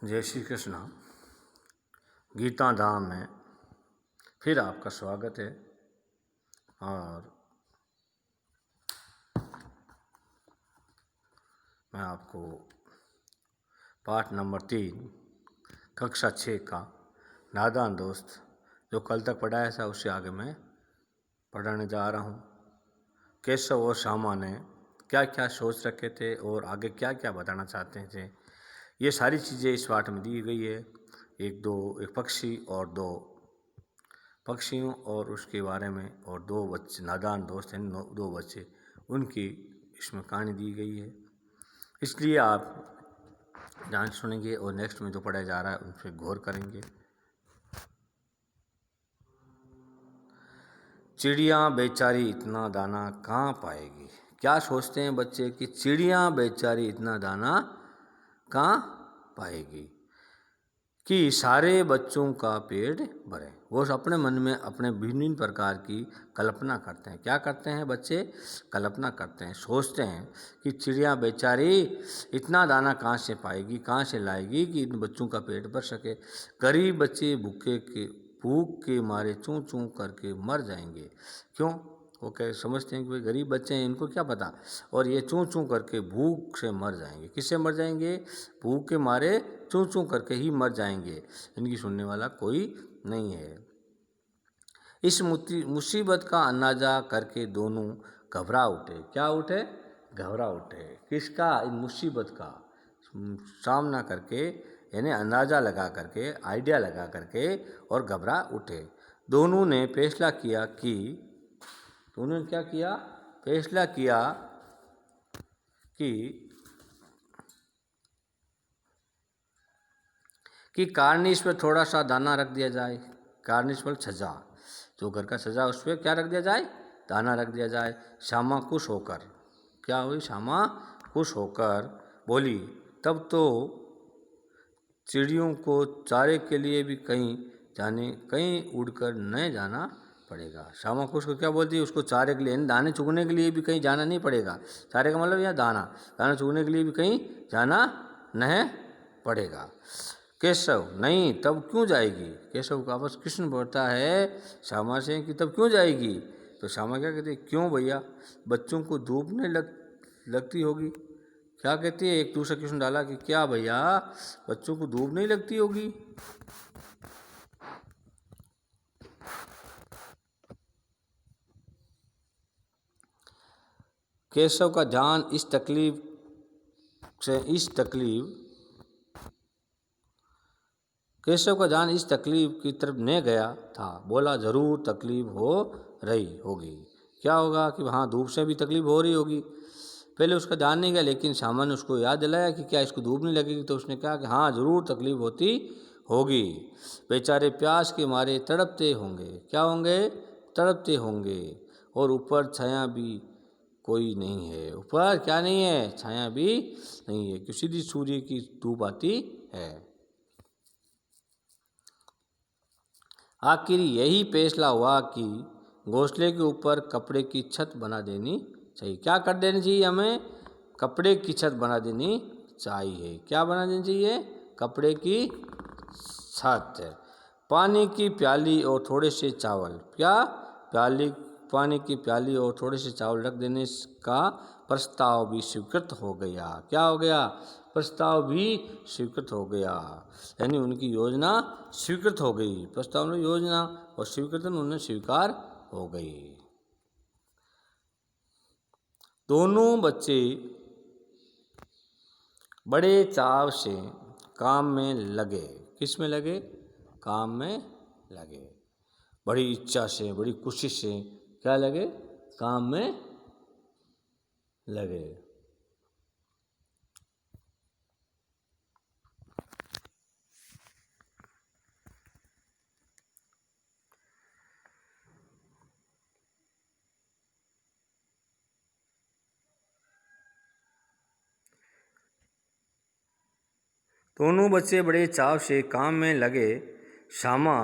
जय श्री कृष्ण। गीता धाम में फिर आपका स्वागत है। और मैं आपको पाठ नंबर 3 कक्षा 6 का नादान दोस्त जो कल तक पढ़ाया था उससे आगे मैं पढ़ाने जा रहा हूँ। केशव और श्यामा ने क्या क्या सोच रखे थे और आगे क्या क्या बताना चाहते थे, ये सारी चीज़ें इस पाठ में दी गई है। एक पक्षी और 2 पक्षियों और उसके बारे में, और 2 बच्चे नादान दोस्त हैं, 2 बच्चे, उनकी इसमें कहानी दी गई है। इसलिए आप ध्यान सुनेंगे और नेक्स्ट में जो पढ़ाया जा रहा है उन पर गौर करेंगे। चिड़िया बेचारी इतना दाना कहाँ पाएगी। क्या सोचते हैं बच्चे कि चिड़िया बेचारी इतना दाना कहाँ पाएगी कि सारे बच्चों का पेट भरे। वो अपने मन में अपने भिन्न प्रकार की कल्पना करते हैं। क्या करते हैं बच्चे? कल्पना करते हैं, सोचते हैं कि चिड़िया बेचारी इतना दाना कहाँ से पाएगी, कहाँ से लाएगी कि इन बच्चों का पेट भर सके। गरीब बच्चे भूख के मारे चूं चूं करके मर जाएंगे। क्यों? वो कह समझते हैं कि भाई गरीब बच्चे हैं, इनको क्या पता, और ये चूं चूं करके भूख से मर जाएंगे। किससे मर जाएंगे? भूख के मारे चूं चूं करके ही मर जाएंगे। इनकी सुनने वाला कोई नहीं है। इस मुसीबत का अंदाजा करके दोनों घबरा उठे। क्या उठे? घबरा उठे। किसका? इन मुसीबत का सामना करके, यानी अंदाज़ा लगा करके, आइडिया लगा करके, और घबरा उठे। दोनों ने फैसला किया कि क्या किया? फैसला किया कि कार्निश पर थोड़ा सा दाना रख दिया जाए। कार्निश पर छज्जा, जो घर का छज्जा, उस पर क्या रख दिया जाए? दाना रख दिया जाए। श्यामा खुश होकर, क्या हुई? श्यामा खुश होकर बोली, तब तो चिड़ियों को चारे के लिए भी कहीं उड़कर न जाना पड़ेगा। श्यामा खुश को क्या बोलती है? उसको चारे के लिए, दाने चुगने के लिए भी कहीं जाना नहीं पड़ेगा। चारे का मतलब यहाँ दाना चुगने के लिए भी कहीं जाना नहीं पड़ेगा। केशव, नहीं तब क्यों जाएगी? केशव का वापस कृष्ण बोलता है श्यामा से कि तब क्यों जाएगी? तो श्यामा क्या कहती है? क्यों भैया, बच्चों को धूप नहीं लगती होगी। क्या कहती है? एक दूसरा कृष्ण डाला कि क्या भैया, बच्चों को धूप नहीं लगती होगी। केशव का ध्यान इस तकलीफ की तरफ न गया था। बोला, जरूर तकलीफ हो रही होगी। क्या होगा? कि हाँ, धूप से भी तकलीफ हो रही होगी। पहले उसका ध्यान नहीं गया, लेकिन श्यामा ने उसको याद दिलाया कि क्या इसको धूप नहीं लगेगी। तो उसने कहा कि हाँ, जरूर तकलीफ होती होगी। बेचारे प्यास के मारे तड़पते होंगे। क्या होंगे? तड़पते होंगे। और ऊपर छाया भी कोई नहीं है। ऊपर क्या नहीं है? छाया भी नहीं है, कि सीधी सूर्य की धूप आती है। आखिर यही फैसला हुआ कि घोंसले के ऊपर कपड़े की छत बना देनी चाहिए। क्या कर देनी चाहिए? हमें कपड़े की छत बना देनी चाहिए। क्या बना देनी चाहिए? कपड़े की छत। पानी की प्याली और थोड़े से चावल, क्या? पानी की प्याली और थोड़े से चावल रख देने का प्रस्ताव भी स्वीकृत हो गया। क्या हो गया? प्रस्ताव भी स्वीकृत हो गया, यानी उनकी योजना स्वीकृत हो गई। प्रस्ताव में योजना और स्वीकृत उन्हें स्वीकार हो गई। दोनों बच्चे बड़े चाव से काम में लगे। किस में लगे? काम में लगे। बड़ी इच्छा से, बड़ी कोशिश से क्या लगे? काम में लगे। दोनों बच्चे बड़े चाव से काम में लगे। श्यामा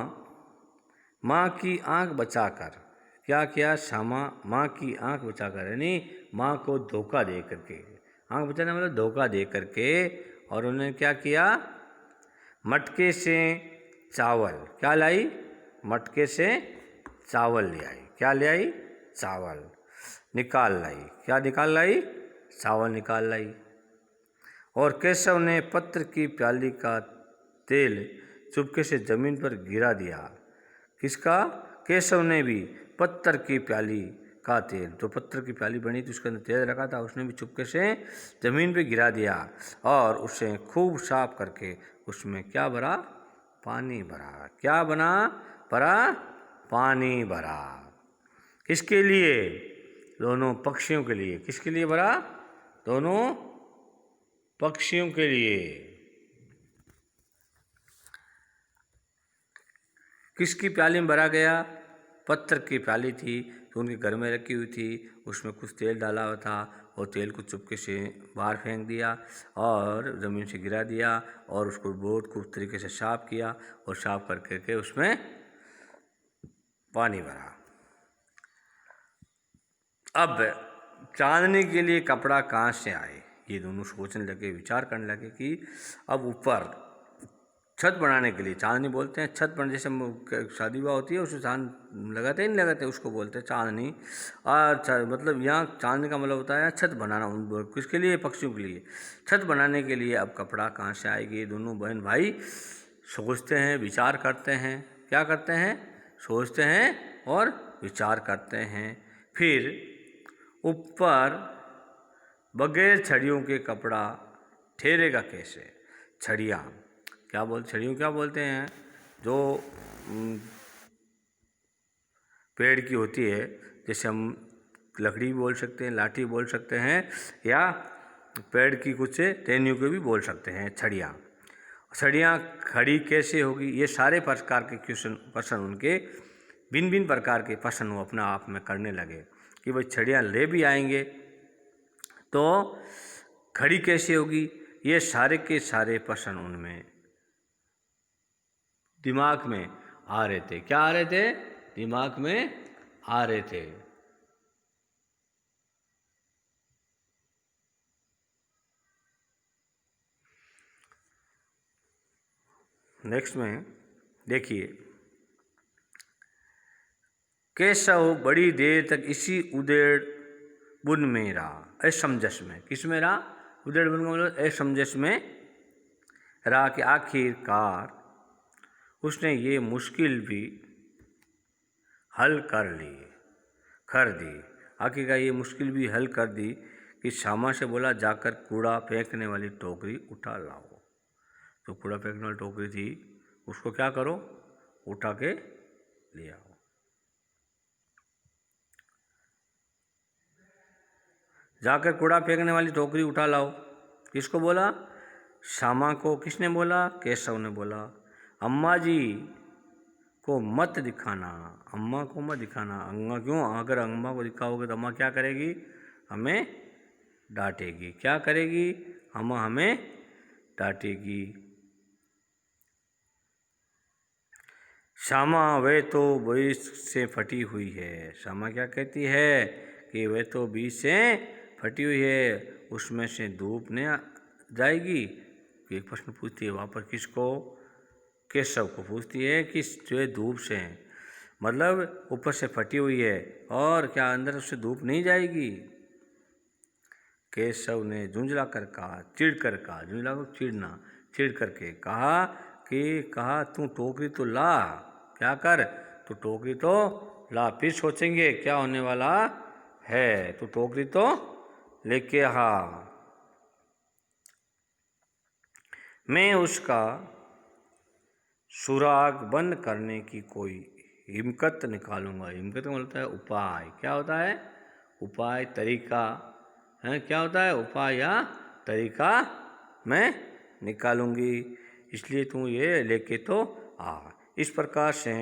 माँ की आंख बचाकर, क्या किया? श्यामा माँ की आंख बचाकर, यानी माँ को धोखा दे करके, आंख बचाना मतलब धोखा दे करके, और उन्होंने क्या किया? मटके से चावल, क्या लाई? मटके से चावल ले आई। क्या ले आई? चावल। निकाल लाई, क्या निकाल लाई? चावल निकाल लाई। और केशव ने पत्र की प्याली का तेल चुपके से जमीन पर गिरा दिया। किसका? केशव ने भी पत्थर की प्याली का तेल, जो पत्थर की प्याली बनी थी उसके अंदर तेल रखा था, उसने भी चुपके से जमीन पे गिरा दिया और उसे खूब साफ करके उसमें क्या भरा? पानी भरा। क्या बना? भरा? पानी भरा। किसके लिए? दोनों पक्षियों के लिए। किसके लिए भरा? दोनों पक्षियों के लिए। किसकी प्याली में भरा गया? पत्थर की प्याली थी तो उनके घर में रखी हुई थी, उसमें कुछ तेल डाला हुआ था और तेल को चुपके से बाहर फेंक दिया और ज़मीन से गिरा दिया और उसको बहुत खूब तरीके से साफ किया और साफ करके उसमें पानी भरा। अब चांदनी के लिए कपड़ा कहाँ से आए? ये दोनों सोचने लगे, विचार करने लगे कि अब ऊपर छत बनाने के लिए, चांदनी बोलते हैं छत बन, जैसे शादी विवाह होती है उसमें चांद लगाते ही नहीं लगाते, उसको बोलते हैं चांदनी। और मतलब यहाँ चांदनी का मतलब होता है छत बनाना। किसके लिए? पक्षियों के लिए। छत बनाने के लिए अब कपड़ा कहाँ से आएगी? दोनों बहन भाई सोचते हैं, विचार करते हैं। क्या करते हैं? सोचते हैं और विचार करते हैं। फिर ऊपर बगैर छड़ियों के कपड़ा ठहरेगा कैसे? छड़ियाँ छड़ियों क्या बोलते हैं? जो पेड़ की होती है, जैसे हम लकड़ी भी बोल सकते हैं, लाठी बोल सकते हैं, या पेड़ की कुछ टहनियों को भी बोल सकते हैं छड़ियाँ। छड़ियाँ खड़ी कैसे होगी? ये सारे प्रकार के प्रश्न उनके भिन्न भिन्न प्रकार के प्रश्न वो अपना आप में करने लगे कि भाई छड़ियाँ ले भी आएंगे तो खड़ी कैसे होगी? ये सारे के सारे प्रश्न उनमें दिमाग में आ रहे थे। क्या आ रहे थे? दिमाग में आ रहे थे। नेक्स्ट में देखिए, केशव बड़ी देर तक इसी उदेड़ बुन में रहा, असमंजस में। किस में रहा? उदेड़ बुन का मतलब असमंजस में रहा कि आखिरकार उसने ये मुश्किल भी हल कर दी। आखिरकार ये मुश्किल भी हल कर दी कि श्यामा से बोला, जाकर कूड़ा फेंकने वाली टोकरी उठा लाओ। तो कूड़ा फेंकने वाली टोकरी थी उसको क्या करो? उठा के ले आओ। जाकर कूड़ा फेंकने वाली टोकरी उठा लाओ। किसको बोला? श्यामा को। किसने बोला? केशव ने बोला। अम्मा जी को मत दिखाना, अम्मा को मत दिखाना। अम्मा क्यों? अगर अम्मा को दिखाओगे तो अम्मा क्या करेगी? हमें डांटेगी। क्या करेगी? अम्मा हमें डांटेगी। श्यामा वह तो बीज से फटी हुई है। श्यामा क्या कहती है कि वह तो बीज से फटी हुई है, उसमें से धूप नहीं जाएगी। एक प्रश्न पूछती है वहाँ पर, किसको? केशव को पूछती है कि जो धूप से है, मतलब ऊपर से फटी हुई है और क्या अंदर उससे धूप नहीं जाएगी? केशव ने झुंझला कर कहा, चिढ़ कर कहा, झुंझला को चिढ़ना, चिढ़ करके कहा तू टोकरी तो ला। क्या कर? तू टोकरी तो ला, फिर सोचेंगे क्या होने वाला है। तू टोकरी तो लेके आ। मैं उसका सुराग बंद करने की कोई हिम्मत निकालूंगा। हिम्मत का मतलब है उपाय। क्या होता है? उपाय, तरीका है। क्या होता है? उपाय या तरीका मैं निकालूंगी, इसलिए तू ये लेके तो आ। इस प्रकार से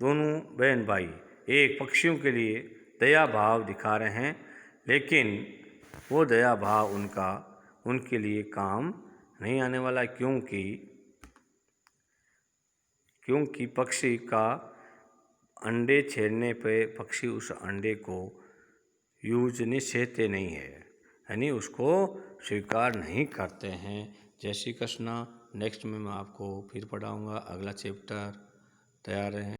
दोनों बहन भाई एक पक्षियों के लिए दया भाव दिखा रहे हैं, लेकिन वो दया भाव उनके लिए काम नहीं आने वाला, क्योंकि पक्षी का अंडे छेड़ने पे पक्षी उस अंडे को यूज नहीं सहते नहीं है, यानी उसको स्वीकार नहीं करते हैं। जय श्री कृष्णा। नेक्स्ट में मैं आपको फिर पढ़ाऊँगा अगला चैप्टर। तैयार रहें।